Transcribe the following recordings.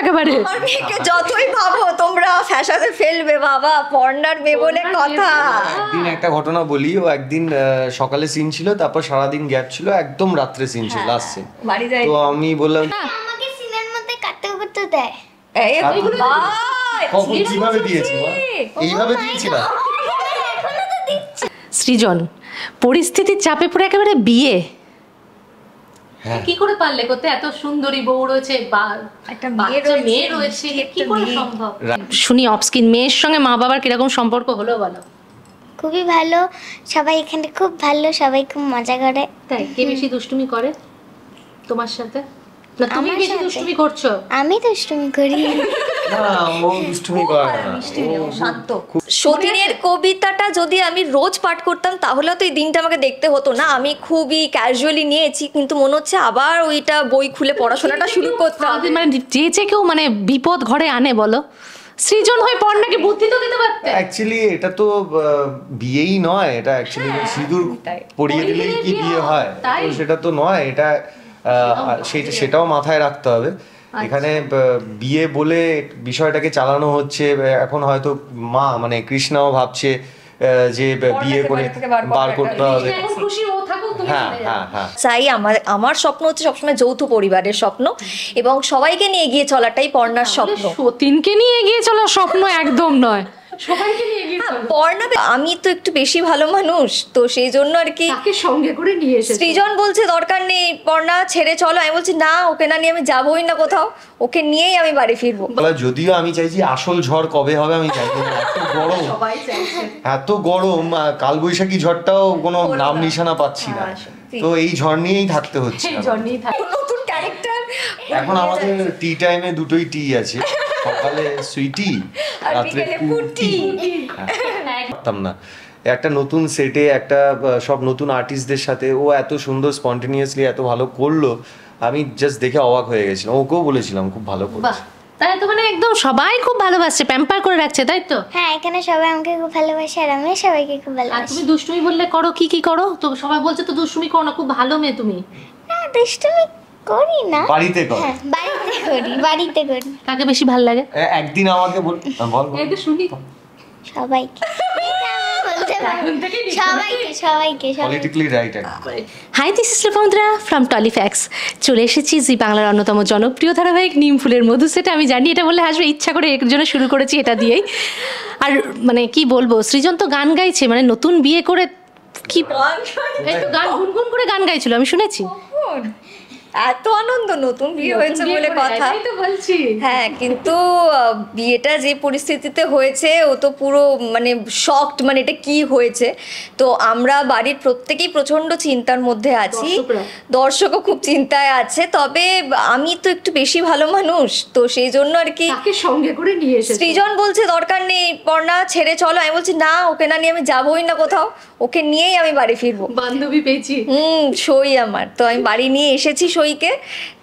একেবারে। আমার মেয়েকে যতই ভাবো তোমরা ফ্যাশনে ফেলবে, বাবা পর্ণার মেয়ে বলে কথা। একদিন একটা ঘটনা বলি, ও একদিন সকালে সিন ছিল, তারপর সারাদিন গ্যাপ ছিল, একদম রাত্রে সিন ছিল, লাস্ট সিন। বাড়ি যাই তো আমি বললাম আমাকে সিনের মধ্যে কাটতে করতে দেয়। কখন কিভাবে দিয়েছি মা? এইভাবে দিয়েছিলাম। সৃজন, পরিস্থিতির চাপে পড়ে একেবারে বিয়ে কি করে পারলে করতে? এত সুন্দরী বউ রয়েছে, একটা মেয়ে রয়েছে, কি করে সম্ভব? শুনি অফস্ক্রিন মেয়ের সঙ্গে মা বাবার কিরকম সম্পর্ক হলো বলো। খুবই ভালো, সবাই এখানে খুব ভালো, সবাই খুব মজা করে। তাই? কে বেশি দুষ্টুমি করে তোমার সাথে? না তুমি আমার বেশি সাথে। দুষ্টুমি করছো? আমি দুষ্টুমি করি না, ও দুষ্টুমি করে না, ও শান্ত। সতীনের কবিতাটা যদি আমি রোজ পাঠ করতাম তাহলে তো এই দিনটা আমাকে দেখতে হতো না। আমি খুবই ক্যাজুয়ালি নিয়েছি, কিন্তু মনে হচ্ছে আবার ওইটা বই খুলে পড়াশোনাটা শুরু করতে হবে। মানে যে কেউ মানে বিপদ ঘরে আনে বলো। সৃজন হয়ে পর্ণাকে বুদ্ধি তো দিতে পারতে। অ্যাকচুয়ালি এটা তো বিয়েই নয়, এটা অ্যাকচুয়ালি সিঁদুর পরিয়ে দিলেই কি বিয়ে হয়? তো সেটা তো নয়, এটা সেটাও মাথায় রাখতে হবে। এখানে বিয়ে বলে বিষয়টাকে চালানো হচ্ছে। এখন হয়তো মা মানে কৃষ্ণাও ভাবছে যে বিয়ে করে বার করতে হবে। হ্যাঁ হ্যাঁ হ্যাঁ। চাই আমার স্বপ্ন হচ্ছে সবসময় যৌথ পরিবারের স্বপ্ন, এবং সবাইকে নিয়ে এগিয়ে চলাটাই পর্ণার স্বপ্ন। সতীনকে নিয়ে এগিয়ে চলার স্বপ্ন একদম নয়, সবাইকে নিয়ে এগিয়ে চলো। পর্ণা, আমি তো একটু বেশি ভালো মানুষ, তো সেই জন্য আর কি তাকে সঙ্গে করে নিয়ে এসেছে। সৃজন বলছে দরকার নেই পর্ণা, ছেড়ে চলো। আমি বলছি না, ওকে না নিয়ে আমি যাবোই না কোথাও, ওকে নিয়েই আমি বাড়ি ফিরবো। যদিও আমি চাইছি আসল ঝড় কবে হবে আমি জানি না, এত গরম, সবাই চাইছে। এত গরম, কালবৈশাখী ঝড়টাও কোনো নাম নিশানা পাচ্ছি না। তো এই ঝড় নিয়েই থাকতে হচ্ছে। নতুন ক্যারেক্টার। এখন আমাদের টি টাইমে দুটোই টি আছে, সকালে সুইটি, রাত্রে কুটি। পারতাম না একটা নতুন সেটে একটা সব নতুন আর্টিস্টদের সাথে ও এত সুন্দর স্পন্টেনিয়াসলি এত ভালো করলো, আমি জাস্ট দেখে অবাক হয়ে গেছিলাম। ওকেও বলেছিলাম খুব ভালো করছে। তাই তো, মানে একদম সবাই খুব ভালোবাসছে, প্যাম্পার করে রাখছে, তাই তো? হ্যাঁ, এখানে সবাই আমাকে খুব ভালোবাসে আর আমিও সবাইকে খুব আর ভালোবাসি। তুমি দুষ্টুমি বললে করো, কি করো? তো সবাই বলছে তো দুষ্টুমি করো না, খুব ভালো মেয়ে তুমি। না, দুষ্টুমি করি না। বাড়িতে কর। হ্যাঁ, বাড়িতে করি। কাকে বেশি ভালো লাগে? একদিন আমাকে বল। এটা শুনি। সবাইকে বলতে পারবো। সবাইকে politically right. Hi, this is লেফাউন্দ্রা ফ্রম টলিফ্যাক্স। চলে এসেছি জি বাংলার অন্যতম জনপ্রিয় ধারাবাহিক নিম ফুলের মধু। সেটা আমি জানি, এটা বললে হাসবে, ইচ্ছা করে এর জন্য শুরু করেছি এটা দিয়েই। আর মানে কি বলবো, সৃজন তো গান গাইছে, মানে নতুন বিয়ে করে কি একটু গান গুনগুন করে গান গাইছিল, আমি শুনেছি। এত আনন্দ, নতুন বিয়ে হয়েছে বলে কথা। তো বলছি। হ্যাঁ, কিন্তু বিয়েটা যে পরিস্থিতিতে হয়েছে ও তো পুরো মানে শকড, মানে এটা কি হয়েছে। তো আমরা বাড়ির প্রত্যেকেই প্রচন্ড চিন্তার মধ্যে আছি, দর্শকও খুব চিন্তায় আছে। তবে আমি তো একটু বেশি ভালো মানুষ, তো সেই জন্য আর কি তাকে সঙ্গে করে নিয়ে এসেছে। সৃজন বলছে দরকার নেই পর্ণা, ছেড়ে চলো। আমি বলছি না, ওকে না নিয়ে আমি যাবোই না কোথাও, ওকে নিয়েই আমি বাড়ি ফিরবো। বান্ধবী পেয়েছি। সই আমার, তো আমি বাড়ি নিয়ে এসেছি সইকে।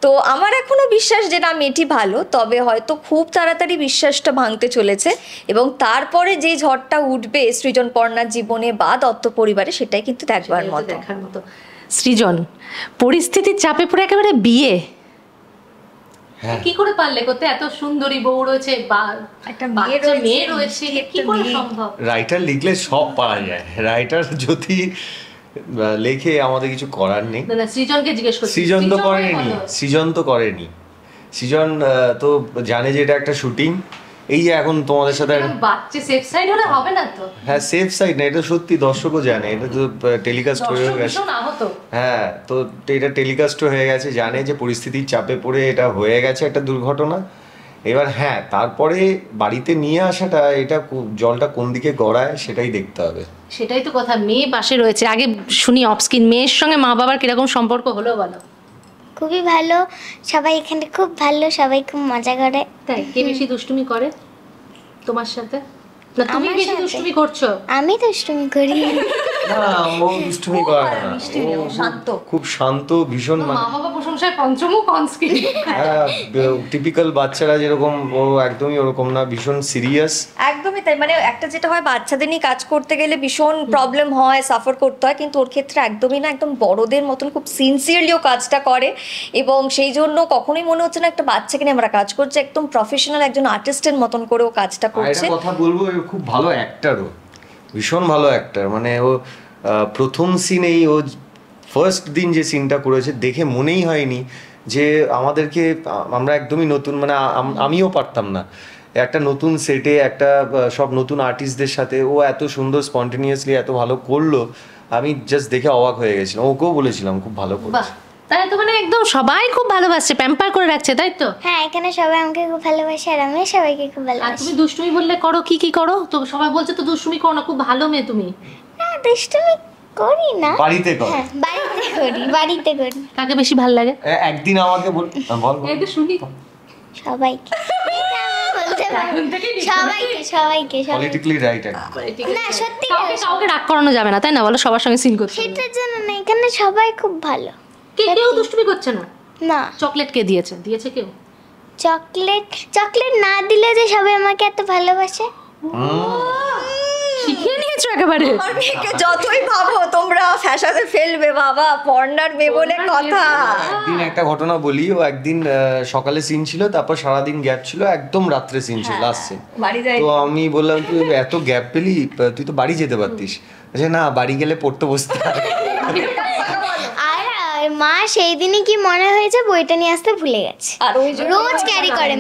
তো আমার এখনো বিশ্বাস যে না, মেয়েটি ভালো, তবে হয়তো খুব তাড়াতাড়ি বিশ্বাসটা ভাঙতে চলেছে, এবং তারপরে যে ঝড়টা উঠবে সৃজন পর্ণার জীবনে বা দত্ত পরিবারে, সেটাই কিন্তু দেখার মতো। সৃজন, পরিস্থিতির চাপে পড়ে একেবারে বিয়ে কি করে পারলে করতে? এত সুন্দরী বউ রয়েছে, একটা মেয়ে রয়েছে, কি করে সম্ভব? রাইটার লিখলে সব পারা যায়, রাইটার যদি লেখে আমাদের কিছু করার নেই। না, সৃজনকে জিজ্ঞেস করছি। সৃজন তো করেনি। সৃজন তো জানে যে এটা একটা শুটিং। এই যে এখন তোমাদের সাথে বাচ্চা সেফ সাইড হলে হবে না তো? হ্যাঁ, সেফ সাইড না, এটা সত্যি দর্শকও জানে, এটা তো টেলিকাস্ট হয়ে গেছে। হ্যাঁ, তো এটা টেলিকাস্ট হয়ে গেছে, জানে যে পরিস্থিতির চাপে পড়ে এটা হয়ে গেছে একটা দুর্ঘটনা। এবার হ্যাঁ, তারপরে বাড়িতে নিয়ে আসাটা, এটা জলটা কোন দিকে গড়ায় সেটাই দেখতে হবে। সেটাই তো কথা। মেয়ে পাশে রয়েছে। আগে শুনি অফস্ক্রিন মেয়ের সঙ্গে মা বাবার কিরকম সম্পর্ক হলো বলো। খুবই ভালো, সবাই এখানে খুব ভালো, সবাই খুব মজা করে। তাই? কে বেশি দুষ্টুমি করে তোমার সাথে? না তুমি বেশি দুষ্টুমি করছো? আমি দুষ্টুমি করি। না ও দুষ্টুমি করে না, মিষ্টি ও শান্ত। খুব শান্ত ভীষণ, মা বাবা প্রশংসায় পঞ্চমুখ অনস্ক্রিন। হ্যাঁ টিপিক্যাল বাচ্চারা যেরকম ও একদমই ওরকম না, ভীষণ সিরিয়াস। একদমই তাই, মানে একটা যেটা হয় বাচ্চাদের নিয়ে কাজ করতে গেলে ভীষণ প্রবলেম হয়, সাফার করতে হয়, কিন্তু ওর ক্ষেত্রে একদমই না, একদম বড়দের মতন খুব সিনসিয়ারলি ও কাজটা করে এবং সেই জন্য কখনোই মনে হচ্ছে না একটা বাচ্চাকে নিয়ে আমরা কাজ করছি, একদম প্রফেশনাল একজন আর্টিস্টের মতন করে ও কাজটা আর করছে। একটা কথা বলবো, ও খুব ভালো অ্যাক্টারও, ভীষণ ভালো অ্যাক্টার। মানে ও প্রথম সিনেই ও ফার্স্ট দিন যে সিনটা করেছে দেখে মনেই হয়নি যে আমাদেরকে, আমরা একদমই নতুন, মানে আমিও পারতাম না একটা নতুন সেটে একটা সব নতুন আর্টিস্টদের সাথে ও এত সুন্দর স্পন্টেনিয়াসলি এত ভালো করলো, আমি জাস্ট দেখে অবাক হয়ে গেছিলাম। ওকেও বলেছিলাম খুব ভালো বাহ, করছে। তাই তো, মানে একদম সবাই খুব ভালোবাসছে, প্যাম্পার করে রাখছে, তাই তো? হ্যাঁ, এখানে সবাই আমাকে খুব ভালোবাসে আর আমিও সবাইকে খুব আর ভালোবাসি। তুমি দুষ্টুমি বললে করো, কি কি করো? তো সবাই বলছে তো দুষ্টুমি করো না, খুব ভালো মেয়ে তুমি। না, দুষ্টুমি করি না। বাড়িতে কর। হ্যাঁ, বাড়িতে করি। কাকে বেশি ভালো লাগে? একদিন আমাকে বল, বল বল। এই তো শুনি। সবাইকে। এটা আমি বলতে পারবো না। সবাইকে। Politically right. না, সত্যি কাউকে কাউকে রাগ করানো যাবে না, তাই না? বলো, সবার সঙ্গে সিন করতে হবে। সেটার জন্য না, এখানে সবাই খুব ভালো। কেউ দুষ্টুমি করছে না? না, চকলেট কে দিয়েছে? দিয়েছে কেউ? চকলেট না দিলে যে সবাই আমাকে এত ভালোবাসে। শিখিয়ে নিয়েছো একেবারে। আমার মেয়েকে যতই ভাবো তোমরা ফ্যাশনে ফেলবে, বাবা পর্নার মেয়ে বলে কথা। একদিন একটা ঘটনা বলি, ও একদিন সকালে সিন ছিল, তারপর সারাদিন গ্যাপ ছিল, একদম রাত্রে সিন ছিল, লাস্ট সিন। বাড়ি যাই তো আমি বললাম তুই এত গ্যাপ পেলি, তুই তো বাড়ি যেতে পারতিস। বলছে না, বাড়ি গেলে পড়তে বসতে হয়। আর মা সেই দিনই কি মনে হয়েছে বইটা নিয়ে আসতে ভুলে গেছে। আর ওই জন্য রোজ ক্যারি করে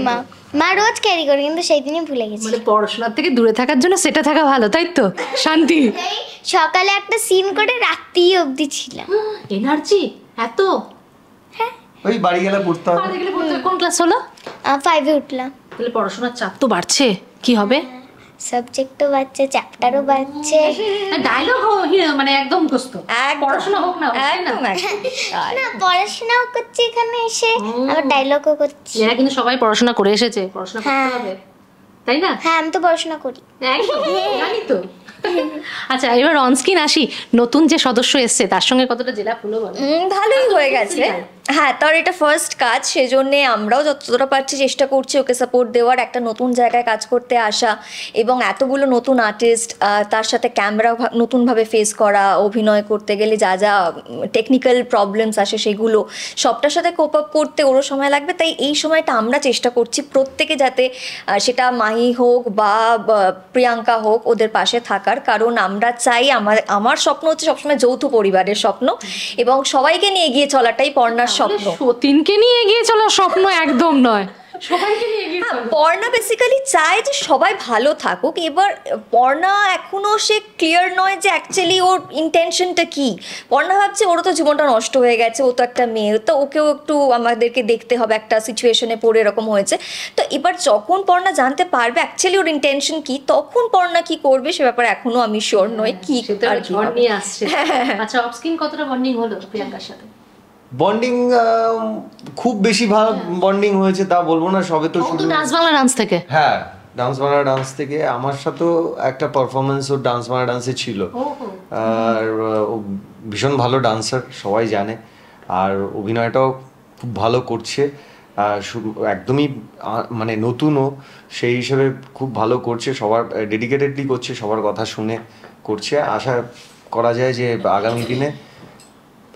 মা রোজ ক্যারি করে, কিন্তু সেই দিনই ভুলে গেছে। মানে পড়াশোনার থেকে দূরে থাকার জন্য সেটা থাকা ভালো, তাই তো? শান্তি, এই সকালে একটা সিন করে রাত্রি অবধি ছিলাম। এনার্জি এত। ওই বাড়ি গেলে পড়তে হবে। বাড়ি গেলে পড়তে হবে। কোন ক্লাস হলো? 5-এ উঠলাম। তাহলে পড়াশোনার চাপ তো বাড়ছে, কি হবে? সাবজেক্টও বাড়ছে, চ্যাপ্টারও বাড়ছে। ডায়লগ মানে একদম মুখস্থ, পড়াশোনা হোক না হোক, তাই না? একদম না, পড়াশোনাও করছি এখানে এসে, আবার ডায়লগও করছি। এরা কিন্তু সবাই পড়াশোনা করে এসেছে, পড়াশোনা করতে হ্যাঁ। হবে, তাই না? হ্যাঁ, আমি তো পড়াশোনা করি। একদম, জানি তো। আচ্ছা, এবার অনস্ক্রিন আসি। নতুন যে সদস্য এসছে তার সঙ্গে কতটা জেলা ফুলো বলো? ভালোই হয়ে গেছে। হ্যাঁ, তার এটা ফার্স্ট কাজ, সেজন্য আমরাও যতটা পারছি চেষ্টা করছি ওকে সাপোর্ট দেওয়ার, একটা নতুন জায়গায় কাজ করতে আসা এবং এতগুলো নতুন আর্টিস্ট, তার সাথে ক্যামেরা নতুনভাবে ফেস করা, অভিনয় করতে গেলে যা যা টেকনিক্যাল প্রবলেমস আসে সেগুলো সবটার সাথে কোপ আপ করতে ওরও সময় লাগবে। তাই এই সময়টা আমরা চেষ্টা করছি প্রত্যেকে যাতে সেটা মাহি হোক বা প্রিয়াঙ্কা হোক ওদের পাশে থাকার, কারণ আমরা চাই, আমার স্বপ্ন হচ্ছে সবসময় যৌথ পরিবারের স্বপ্ন এবং সবাইকে নিয়ে এগিয়ে চলাটাই পর্ণার স্বপ্ন। সতীনকে নিয়ে এগিয়ে চলার স্বপ্ন একদম নয়, সবাইকে নিয়ে এগিয়ে চলো। পর্ণা বেসিক্যালি চায় যে সবাই ভালো থাকুক। এবার পর্ণা এখনো সে ক্লিয়ার নয় যে অ্যাকচুয়ালি ওর ইন্টেনশনটা কি। পর্ণা ভাবছে ওরও তো জীবনটা নষ্ট হয়ে গেছে, ও তো একটা মেয়ে, তো ওকেও একটু আমাদেরকে দেখতে হবে, একটা সিচুয়েশনে পড়ে এরকম হয়েছে। তো এবার যখন পর্ণা জানতে পারবে অ্যাকচুয়ালি ওর ইন্টেনশন কি, তখন পর্ণা কি করবে সে ব্যাপারে এখনো আমি শিওর নই কি আর কি ঝড় হবে। নিয়ে আসছে। আচ্ছা, অফ স্ক্রিন কতটা বন্ডিং হলো প্রিয়াঙ্কার সাথে? বন্ডিং খুব বেশি ভালো বন্ডিং হয়েছে তা বলবো না, সবে তো ও তো শুধু ডান্স বাংলা ডান্স থেকে। হ্যাঁ, ডান্স বাংলা ডান্স থেকে আমার সাথেও একটা পারফরমেন্স ওর ডান্স বাংলা ডান্সে ছিল। আর ও ভীষণ ভালো ডান্সার, সবাই জানে, আর অভিনয়টাও খুব ভালো করছে। একদমই মানে নতুনও, সেই হিসেবে খুব ভালো করছে, সবার ডেডিকেটেডলি করছে, সবার কথা শুনে করছে। আশা করা যায় যে আগামী দিনে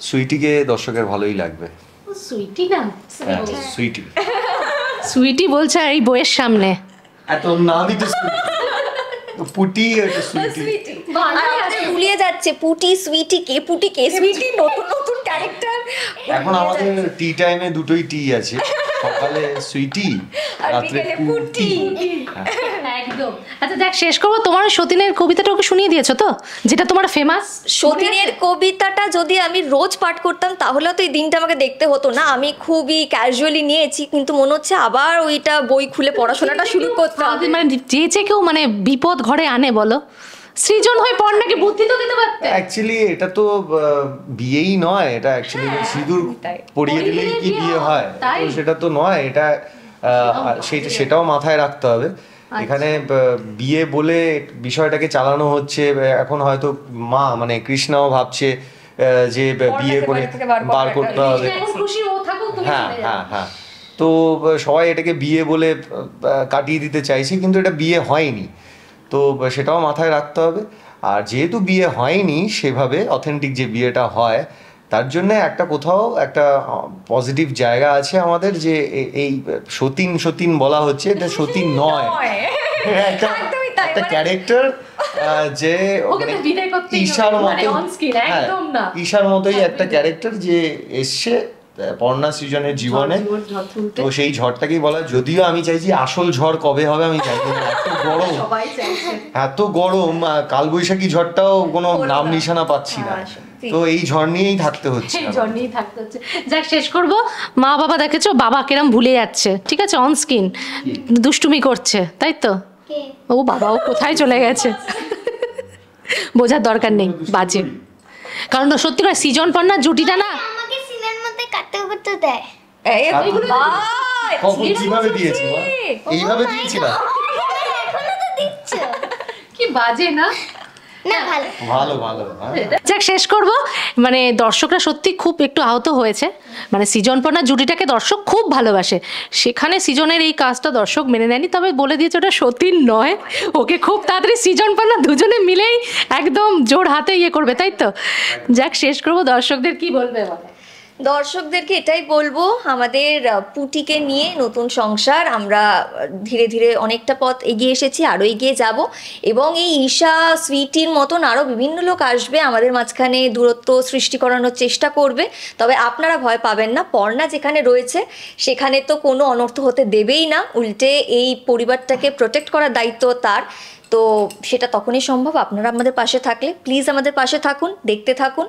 সুইটিকে দর্শকের ভালোই লাগবে। সুইটি না, সুইটি সুইটি বলছে আর এই বইয়ের সামনে। এত নামই তো পুটি, একটা সুইটি। ভুলিয়ে যাচ্ছে পুটি সুইটি, কে পুটি কে সুইটি, নতুন নতুন ক্যারেক্টার। এখন আমাদের টি টাইমে দুটোই টি আছে, সকালে সুইটি, রাত্রে পুটি। একদম। আচ্ছা দেখ, শেষ করবো, তোমার সতীনের কবিতাটা ওকে শুনিয়ে দিয়েছো তো, যেটা তোমার ফেমাস? সতীনের কবিতাটা যদি আমি রোজ পাঠ করতাম তাহলে তো এই দিনটা আমাকে দেখতে হতো না। আমি খুবই ক্যাজুয়ালি নিয়েছি, কিন্তু মনে হচ্ছে আবার ওইটা বই খুলে পড়াশোনাটা শুরু করতে হবে। মানে যে কেউ মানে বিপদ ঘরে আনে, বলো, সৃজন হয়ে পড়নাকে বুদ্ধি তো দিতে পারতে। অ্যাকচুয়ালি এটা তো বিয়েই নয়, এটা অ্যাকচুয়ালি সিঁদুর পরিয়ে দিলেই কি বিয়ে হয়, তো সেটা তো নয়। এটা সেটাও মাথায় রাখতে হবে। এখানে বিয়ে বলে বিষয়টাকে চালানো হচ্ছে। এখন হয়তো মা মানে কৃষ্ণাও ভাবছে যে বিয়ে করে বার করতে হবে। হ্যাঁ হ্যাঁ হ্যাঁ, তো সবাই এটাকে বিয়ে বলে কাটিয়ে দিতে চাইছে, কিন্তু এটা বিয়ে হয়নি, তো সেটাও মাথায় রাখতে হবে। আর যেহেতু বিয়ে হয়নি সেভাবে অথেন্টিক যে বিয়েটা হয়, তার জন্য একটা কোথাও একটা পজিটিভ জায়গা আছে আমাদের, যে এই সতীন সতীন বলা হচ্ছে, এটা সতীন নয়, একটা একটা ক্যারেক্টার যে ঈশার মতো, হ্যাঁ ঈশার মতোই একটা ক্যারেক্টার যে এসছে পর্ণা সৃজনের জীবনে। তো সেই ঝড়টাকেই বলা, যদিও আমি চাইছি আসল ঝড় কবে হবে আমি জানি না, এত গরম এত গরম, কালবৈশাখী ঝড়টাও কোনো নাম নিশানা পাচ্ছি না, তো এই ঝড় নিয়েই থাকতে হচ্ছে। যাক, শেষ করবো। মা বাবা দেখেছো, বাবা কিরম ভুলে যাচ্ছে, ঠিক আছে, অন স্ক্রিন দুষ্টুমি করছে, তাই তো? ও বাবাও কোথায় চলে গেছে বোঝার দরকার নেই, বাজে। কারণ সত্যি করে সৃজন পর্ণার জুটিটা না, আমাকে সিনের মধ্যে কাটতে করতে দেয়। কখন কিভাবে দিয়েছি মা? এইভাবে দিয়েছিলাম? এখনো তো দিচ্ছ। কি বাজে না? না ভালো ভালো ভালো। যাক, শেষ করব। মানে দর্শকরা সত্যি খুব একটু আহত হয়েছে, মানে সৃজন পর্ণা জুটিটাকে দর্শক খুব ভালোবাসে, সেখানে সৃজনের এই কাজটা দর্শক মেনে নেয়নি, তবে বলে দিয়েছে ওটা সতীন নয়, ওকে খুব তাড়াতাড়ি সৃজন পর্ণা দুজনে মিলেই একদম জোর হাতে ইয়ে করবে, তাই তো? যাক, শেষ করব। দর্শকদের কি বলবে বলো? দর্শকদেরকে এটাই বলবো, আমাদের পুটিকে নিয়ে নতুন সংসার, আমরা ধীরে ধীরে অনেকটা পথ এগিয়ে এসেছি, আরও এগিয়ে যাব, এবং এই ঈশা সুইটির মতন আরও বিভিন্ন লোক আসবে আমাদের মাঝখানে, দূরত্ব সৃষ্টি করানোর চেষ্টা করবে। তবে আপনারা ভয় পাবেন না, পর্ণা যেখানে রয়েছে সেখানে তো কোনো অনর্থ হতে দেবেই না, উল্টে এই পরিবারটাকে প্রোটেক্ট করার দায়িত্ব তার। তো সেটা তখনই সম্ভব আপনারা আমাদের পাশে থাকলে। প্লিজ আমাদের পাশে থাকুন, দেখতে থাকুন,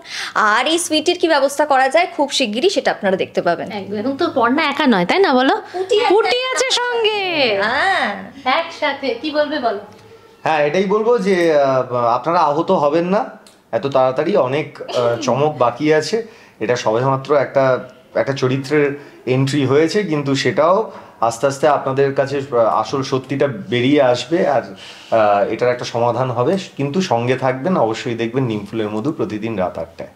আর এই সুইটির কি ব্যবস্থা করা যায় খুব শিগগিরই সেটা আপনারা দেখতে পাবেন। একদম তো, পর্ণা একা নয়, তাই না বলো? পুটি আছে সঙ্গে, হ্যাঁ একসাথে। কি বলবে বলো? হ্যাঁ, এটাই বলবো যে আপনারা আহত হবেন না এত তাড়াতাড়ি, অনেক চমক বাকি আছে। এটা সবেমাত্র একটা একটা চরিত্রের এন্ট্রি হয়েছে, কিন্তু সেটাও আস্তে আস্তে আপনাদের কাছে আসল সত্যিটা বেরিয়ে আসবে, আর এটার একটা সমাধান হবে। কিন্তু সঙ্গে থাকবেন, অবশ্যই দেখবেন নিমফুলের মধু প্রতিদিন রাত 8টায়।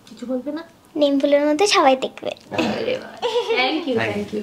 কিছু বলবে না? নিমফুলের মধ্যে সবাই দেখবে। Thank you, thank you.